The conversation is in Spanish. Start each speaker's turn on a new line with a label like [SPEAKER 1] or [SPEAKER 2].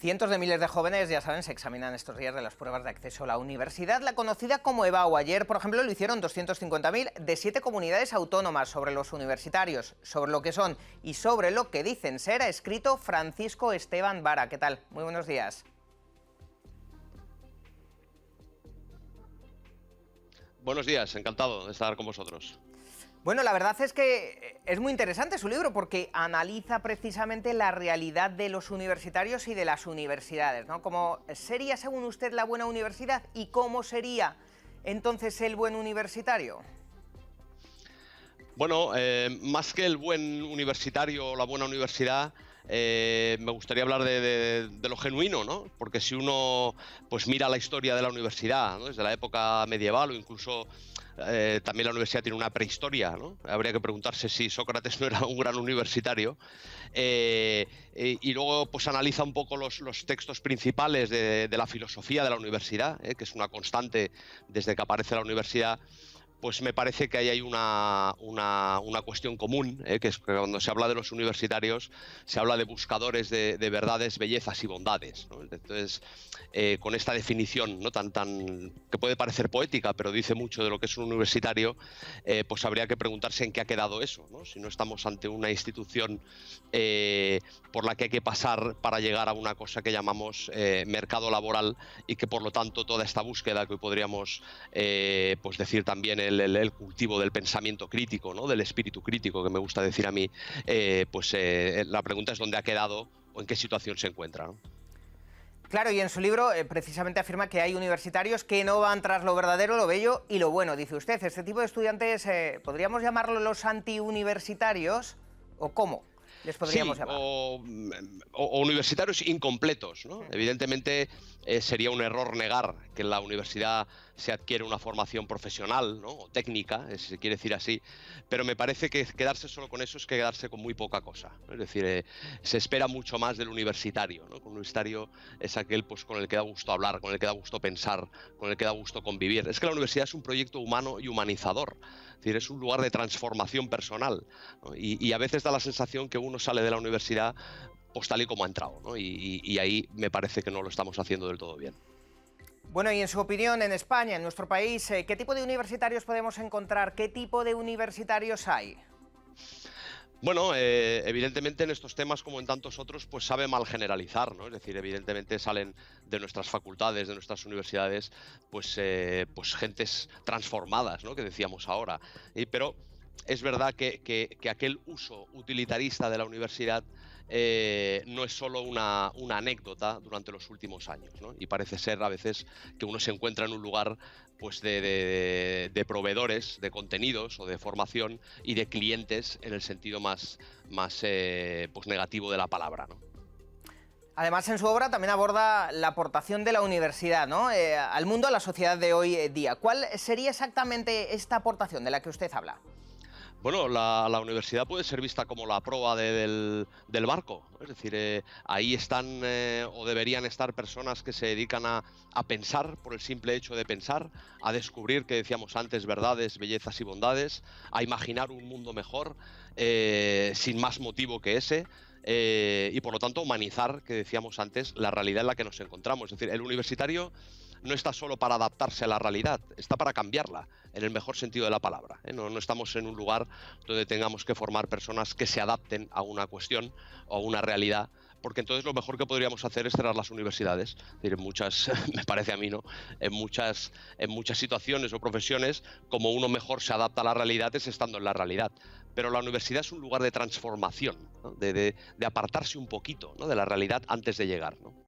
[SPEAKER 1] Cientos de miles de jóvenes, ya saben, se examinan estos días de las pruebas de acceso a la universidad, la conocida como EBAU. Ayer, por ejemplo, lo hicieron 250.000 de 7 comunidades autónomas. Sobre los universitarios, sobre lo que son y sobre lo que dicen ser, ha escrito Francisco Esteban Vara. ¿Qué tal? Muy buenos días.
[SPEAKER 2] Buenos días, encantado de estar con vosotros.
[SPEAKER 1] Bueno, la verdad es que es muy interesante su libro porque analiza precisamente la realidad de los universitarios y de las universidades, ¿no? ¿Cómo sería, según usted, la buena universidad y cómo sería entonces el buen universitario?
[SPEAKER 2] Bueno, más que el buen universitario o la buena universidad, me gustaría hablar de lo genuino, ¿no? Porque si uno pues mira la historia de la universidad, ¿no? Desde la época medieval o incluso también la universidad tiene una prehistoria, ¿no? Habría que preguntarse si Sócrates no era un gran universitario. Y luego pues analiza un poco los textos principales de la filosofía de la universidad, que es una constante desde que aparece la universidad. Pues me parece que ahí hay una cuestión común, que es que cuando se habla de los universitarios se habla de buscadores de verdades, bellezas y bondades, ¿no? Entonces, con esta definición, ¿no? tan que puede parecer poética, pero dice mucho de lo que es un universitario, pues habría que preguntarse en qué ha quedado eso, ¿no? Si no estamos ante una institución por la que hay que pasar para llegar a una cosa que llamamos mercado laboral y que por lo tanto toda esta búsqueda que podríamos pues decir también el cultivo del pensamiento crítico, ¿no? Del espíritu crítico, que me gusta decir a mí, la pregunta es dónde ha quedado o en qué situación se encuentra, ¿no?
[SPEAKER 1] Claro, y en su libro precisamente afirma que hay universitarios que no van tras lo verdadero, lo bello y lo bueno. Dice usted, este tipo de estudiantes, ¿podríamos llamarlo los antiuniversitarios o cómo les podríamos llamar?
[SPEAKER 2] O universitarios incompletos, ¿no? Evidentemente sería un error negar que en la universidad se adquiere una formación profesional, ¿no? O técnica, si se quiere decir así, pero me parece que quedarse solo con eso es quedarse con muy poca cosa, ¿no? Es decir, se espera mucho más del universitario, ¿no? Un universitario es aquel pues, con el que da gusto hablar, con el que da gusto pensar, con el que da gusto convivir. Es que la universidad es un proyecto humano y humanizador, es decir, es un lugar de transformación personal, ¿no? Y a veces da la sensación que uno sale de la universidad pues tal y como ha entrado, ¿no? Y ahí me parece que no lo estamos haciendo del todo bien.
[SPEAKER 1] Bueno, y en su opinión, en España, en nuestro país, ¿qué tipo de universitarios podemos encontrar? ¿Qué tipo de universitarios hay?
[SPEAKER 2] Bueno, evidentemente en estos temas, como en tantos otros, pues sabe mal generalizar, ¿no? Es decir, evidentemente salen de nuestras facultades, de nuestras universidades, pues gentes transformadas, ¿no? Que decíamos ahora. Pero es verdad que aquel uso utilitarista de la universidad no es solo una anécdota durante los últimos años, ¿no? Y parece ser a veces que uno se encuentra en un lugar pues de proveedores de contenidos o de formación y de clientes en el sentido más pues negativo de la palabra, ¿no?
[SPEAKER 1] Además, en su obra también aborda la aportación de la universidad, ¿no? Al mundo, a la sociedad de hoy día. ¿Cuál sería exactamente esta aportación de la que usted habla?
[SPEAKER 2] Bueno, la universidad puede ser vista como la proa del barco, ¿no? Es decir, ahí están o deberían estar personas que se dedican a pensar por el simple hecho de pensar, a descubrir, que decíamos antes, verdades, bellezas y bondades, a imaginar un mundo mejor, sin más motivo que ese. Y por lo tanto humanizar, que decíamos antes, la realidad en la que nos encontramos. Es decir, el universitario no está solo para adaptarse a la realidad, está para cambiarla, en el mejor sentido de la palabra, ¿eh? No estamos en un lugar donde tengamos que formar personas que se adapten a una cuestión o a una realidad, porque entonces lo mejor que podríamos hacer es cerrar las universidades. Es decir, en muchas, me parece a mí, ¿no? En muchas situaciones o profesiones, como uno mejor se adapta a la realidad es estando en la realidad. Pero la universidad es un lugar de transformación, ¿no? de apartarse un poquito, ¿no? De la realidad antes de llegar, ¿no?